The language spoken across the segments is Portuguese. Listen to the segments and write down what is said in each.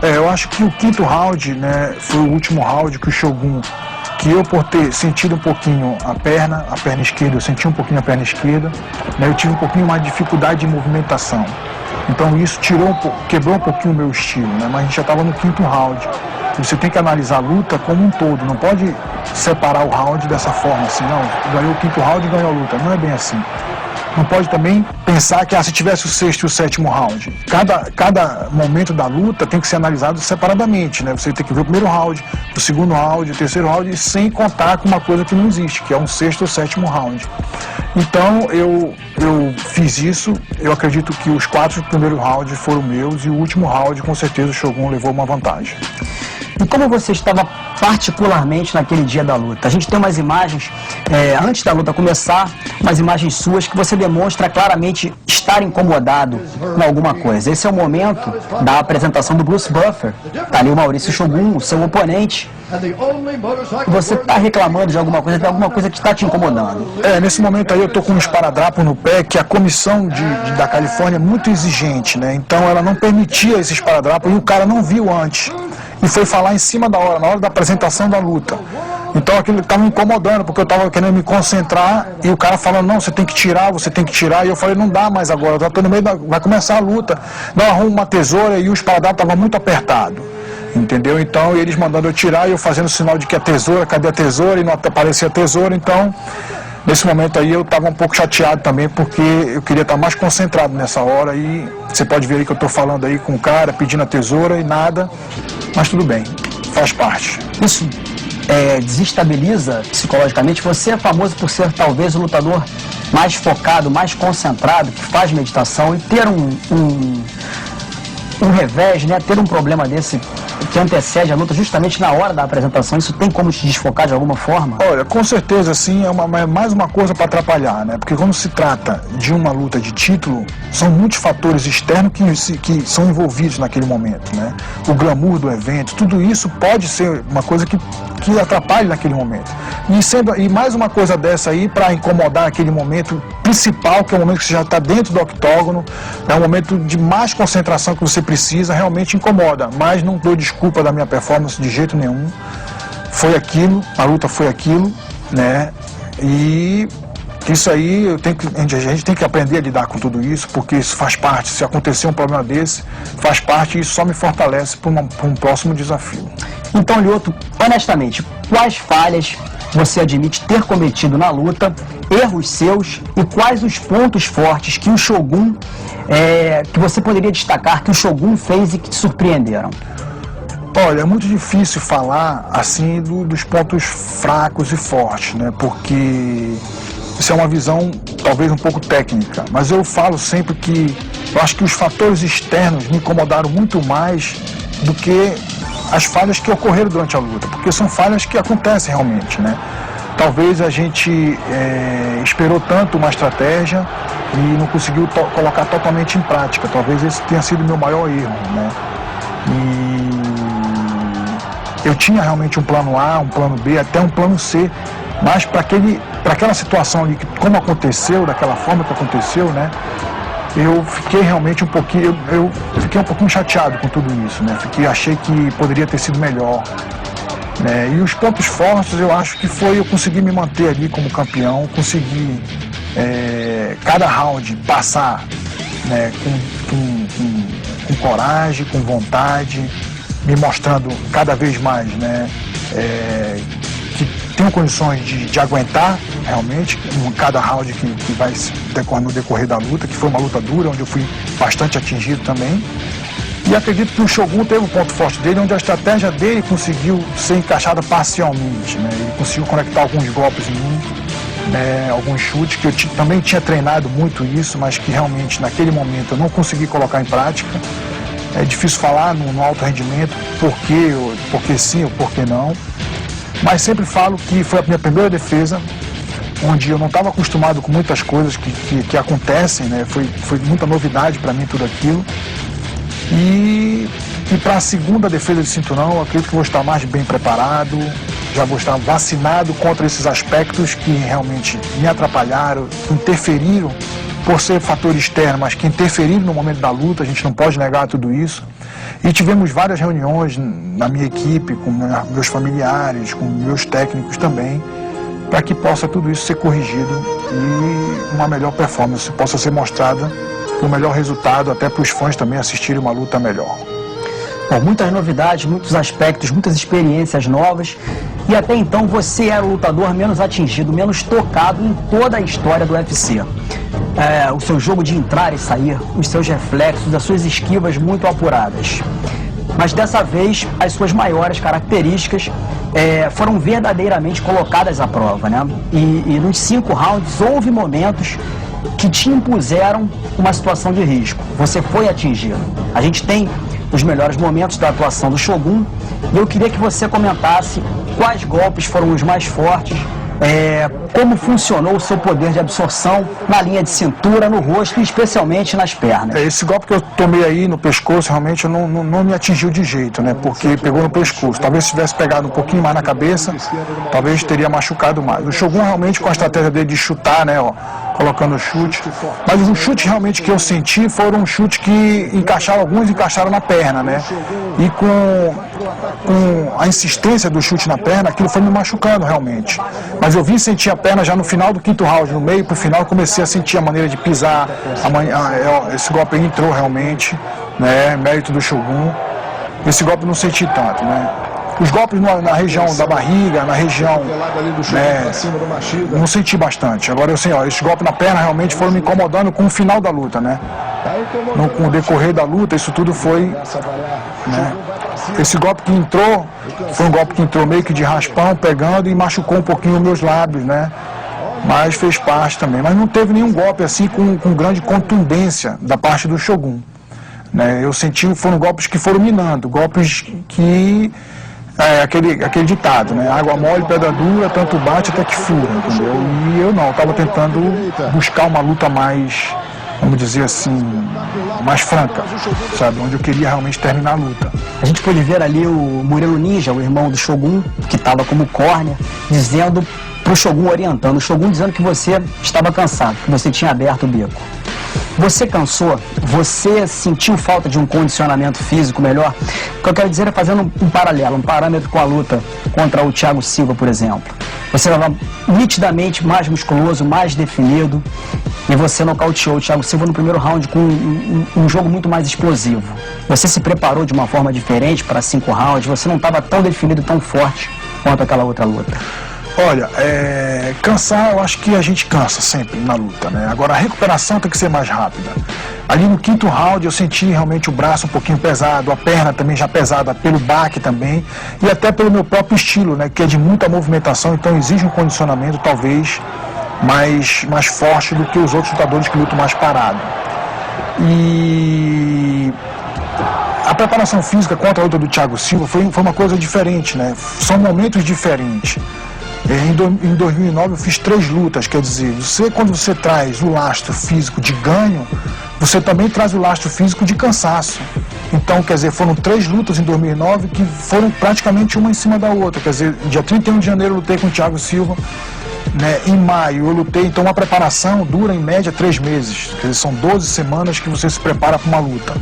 Eu acho que o quinto round, né, foi o último round que o Shogun, que eu por ter sentido um pouquinho a perna esquerda, eu senti um pouquinho a perna esquerda, né, eu tive um pouquinho mais de dificuldade de movimentação. Então isso quebrou um pouquinho o meu estilo, né, mas a gente já estava no quinto round. Você tem que analisar a luta como um todo, não pode separar o round dessa forma, assim, não, ganhou o quinto round e ganhou a luta, não é bem assim. Não pode também pensar que se tivesse o sexto e o sétimo round, cada momento da luta tem que ser analisado separadamente, né? Você tem que ver o primeiro round, o segundo round, o terceiro round, sem contar com uma coisa que não existe, que é um sexto ou sétimo round. Então eu fiz isso, eu acredito que os 4 primeiros rounds foram meus e o último round, com certeza, o Shogun levou uma vantagem. E como você estava particularmente naquele dia da luta? A gente tem umas imagens, antes da luta começar, umas imagens suas que você demonstra claramente estar incomodado com alguma coisa. Esse é o momento da apresentação do Bruce Buffer. Está ali o Maurício Shogun, o seu oponente. Você está reclamando de alguma coisa, tem alguma coisa que está te incomodando? Nesse momento aí eu estou com um esparadrapo no pé, que a comissão da Califórnia é muito exigente, né? Então ela não permitia esse esparadrapo e o cara não viu antes. E foi falar em cima da hora, na hora da apresentação da luta. Então aquilo estava me incomodando, porque eu estava querendo me concentrar e o cara falando, não, você tem que tirar, e eu falei, não dá mais agora, eu estou no meio vai começar a luta. Não, arrumo uma tesoura e o esparadrapo estava muito apertado, entendeu? Então eles mandando eu tirar e eu fazendo sinal de que a tesoura, cadê a tesoura? E não aparecia a tesoura, então nesse momento aí eu estava um pouco chateado também, porque eu queria estar mais concentrado nessa hora e você pode ver aí que eu estou falando aí com o cara, pedindo a tesoura e nada, mas tudo bem, faz parte. Isso desestabiliza psicologicamente? Você é famoso por ser talvez o lutador mais focado, mais concentrado, que faz meditação, e ter um revés, né, ter um problema desse que antecede a luta justamente na hora da apresentação, isso tem como te desfocar de alguma forma? Olha, com certeza sim, é mais uma coisa para atrapalhar, né? Porque quando se trata de uma luta de título, são muitos fatores externos que são envolvidos naquele momento, né? O glamour do evento, tudo isso pode ser uma coisa que atrapalhe naquele momento. E mais uma coisa dessa aí para incomodar aquele momento principal, que é o momento que você já está dentro do octógono, é um momento de mais concentração que você precisa, realmente incomoda, mas não dou desculpa da minha performance de jeito nenhum. Foi aquilo, a luta foi aquilo, né? E isso aí a gente tem que aprender a lidar com tudo isso, porque isso faz parte. Se acontecer um problema desse, faz parte e isso só me fortalece para um próximo desafio. Então, Lyoto, honestamente, quais falhas você admite ter cometido na luta, erros seus, e quais os pontos fortes que o Shogun, que você poderia destacar, que o Shogun fez e que te surpreenderam? Olha, é muito difícil falar assim dos pontos fracos e fortes, né? Porque isso é uma visão talvez um pouco técnica, mas eu falo sempre que eu acho que os fatores externos me incomodaram muito mais do que as falhas que ocorreram durante a luta, porque são falhas que acontecem realmente, né? Talvez a gente esperou tanto uma estratégia e não conseguiu colocar totalmente em prática. Talvez esse tenha sido o meu maior erro, né? E eu tinha realmente um plano A, um plano B, até um plano C, mas para aquela situação ali, como aconteceu, daquela forma que aconteceu, né? Eu fiquei realmente um pouquinho, eu fiquei um pouquinho chateado com tudo isso, né? Achei que poderia ter sido melhor, né? E os pontos fortes, eu acho que eu consegui me manter ali como campeão, consegui cada round passar, né, com coragem, com vontade, me mostrando cada vez mais, né, que tenho condições de aguentar realmente cada round que vai no decorrer da luta, que foi uma luta dura, onde eu fui bastante atingido também. E acredito que o Shogun teve um ponto forte dele, onde a estratégia dele conseguiu ser encaixada parcialmente, né? Ele conseguiu conectar alguns golpes em mim, né? Alguns chutes, que eu também tinha treinado muito isso, mas que realmente naquele momento eu não consegui colocar em prática. É difícil falar no alto rendimento porque sim ou porque não. Mas sempre falo que foi a minha primeira defesa, onde eu não estava acostumado com muitas coisas que acontecem, né? Foi muita novidade para mim tudo aquilo. E para a segunda defesa de cinturão, eu acredito que vou estar mais bem preparado, já vou estar vacinado contra esses aspectos que realmente me atrapalharam, interferiram por ser fator externo, mas que interferiram no momento da luta, a gente não pode negar tudo isso. E tivemos várias reuniões na minha equipe, com meus familiares, com meus técnicos também, para que possa tudo isso ser corrigido e uma melhor performance possa ser mostrada, o melhor resultado, até para os fãs também assistirem uma luta melhor. Bom, muitas novidades, muitos aspectos, muitas experiências novas. E até então você era o lutador menos atingido, menos tocado em toda a história do UFC. O seu jogo de entrar e sair, os seus reflexos, as suas esquivas muito apuradas. Mas dessa vez, as suas maiores características foram verdadeiramente colocadas à prova, né? E nos 5 rounds houve momentos que te impuseram uma situação de risco. Você foi atingido. A gente tem os melhores momentos da atuação do Shogun e eu queria que você comentasse quais golpes foram os mais fortes, como funcionou o seu poder de absorção na linha de cintura, no rosto e especialmente nas pernas. Esse golpe que eu tomei aí no pescoço realmente não me atingiu de jeito, né? Porque pegou no pescoço. Talvez se tivesse pegado um pouquinho mais na cabeça, talvez teria machucado mais. O Shogun realmente com a estratégia dele de chutar, né? Colocando o chute. Mas os chutes realmente que eu senti foram um chute que alguns encaixaram na perna, né? E com a insistência do chute na perna, aquilo foi me machucando realmente. Mas eu vim sentir a perna já no final do 5º round, no meio pro final, eu comecei a sentir a maneira de pisar. Esse golpe aí entrou realmente, né? Mérito do Shogun. Esse golpe eu não senti tanto, né? Os golpes na região da barriga, na região, né, não senti bastante. Agora eu sei, esses golpes na perna realmente foram me incomodando com o final da luta, né? Com o decorrer da luta, isso tudo foi, né? Esse golpe que entrou, foi um golpe que entrou meio que de raspão, pegando e machucou um pouquinho os meus lábios, né? Mas fez parte também. Mas não teve nenhum golpe assim com grande contundência da parte do Shogun, né? Eu senti, foram golpes que foram minando, golpes que... aquele ditado, né? Água mole, pedra dura, tanto bate até que fura, entendeu? E eu não, eu estava tentando buscar uma luta mais, vamos dizer assim, mais franca, sabe? Onde eu queria realmente terminar a luta. A gente pôde ver ali o Murilo Ninja, o irmão do Shogun, que estava como córnea, dizendo pro Shogun, orientando o Shogun, dizendo que você estava cansado, que você tinha aberto o bico. Você cansou? Você sentiu falta de um condicionamento físico melhor? O que eu quero dizer é fazendo um paralelo, um parâmetro com a luta contra o Thiago Silva, por exemplo. Você estava nitidamente mais musculoso, mais definido, e você nocauteou o Thiago Silva no primeiro round com um jogo muito mais explosivo. Você se preparou de uma forma diferente para 5 rounds, você não estava tão definido, tão forte quanto aquela outra luta. Olha, cansar, eu acho que a gente cansa sempre na luta, né? Agora a recuperação tem que ser mais rápida. Ali no 5º round eu senti realmente o braço um pouquinho pesado, a perna também já pesada pelo baque também, e até pelo meu próprio estilo, né? Que é de muita movimentação, então exige um condicionamento talvez mais forte do que os outros lutadores que lutam mais parado. E a preparação física contra a luta do Thiago Silva foi uma coisa diferente, né? São momentos diferentes. Em 2009 eu fiz 3 lutas, quer dizer, quando você traz o lastro físico de ganho, você também traz o lastro físico de cansaço. Então, quer dizer, foram 3 lutas em 2009 que foram praticamente uma em cima da outra. Quer dizer, dia 31 de janeiro eu lutei com o Thiago Silva, né? Em maio eu lutei, então a preparação dura em média 3 meses. Quer dizer, são 12 semanas que você se prepara para uma luta.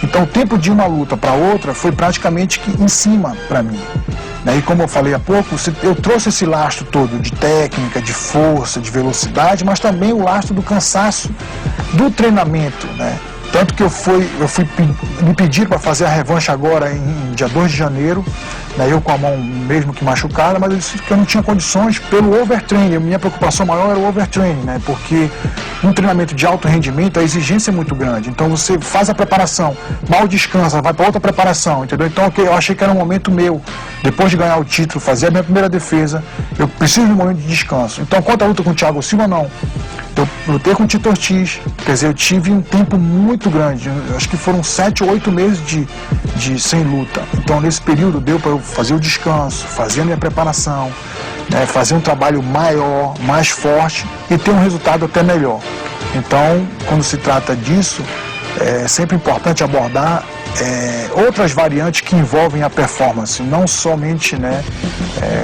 Então o tempo de uma luta para outra foi praticamente em cima para mim. E como eu falei há pouco, eu trouxe esse lastro todo de técnica, de força, de velocidade, mas também o lastro do cansaço do treinamento, né? Tanto que me pediram para fazer a revanche agora em dia 2 de janeiro, né? Eu com a mão mesmo que machucada, mas eu disse que eu não tinha condições pelo overtraining. A minha preocupação maior era o overtraining, né? Porque um treinamento de alto rendimento, a exigência é muito grande. Então você faz a preparação, mal descansa, vai para outra preparação, entendeu? Então eu achei que era um momento meu, depois de ganhar o título, fazer a minha primeira defesa, eu preciso de um momento de descanso. Então, quanto à luta com o Thiago Silva, não. Eu lutei com o Tito Ortiz, quer dizer, eu tive um tempo muito grande, acho que foram 7 ou 8 meses sem luta. Então, nesse período deu para eu fazer o descanso, fazer a minha preparação, né, fazer um trabalho maior, mais forte e ter um resultado até melhor. Então, quando se trata disso, é sempre importante abordar outras variantes que envolvem a performance, não somente, né,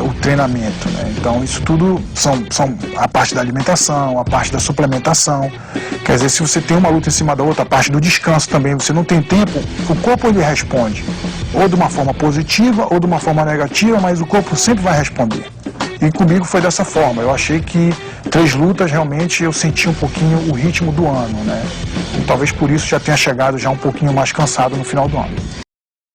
o treinamento, né? Então isso tudo são a parte da alimentação, a parte da suplementação. Quer dizer, se você tem uma luta em cima da outra, a parte do descanso também, você não tem tempo, o corpo ele responde ou de uma forma positiva ou de uma forma negativa, mas o corpo sempre vai responder. E comigo foi dessa forma. Eu achei que 3 lutas realmente eu senti um pouquinho o ritmo do ano, né? E talvez por isso já tenha chegado já um pouquinho mais cansado no final do ano.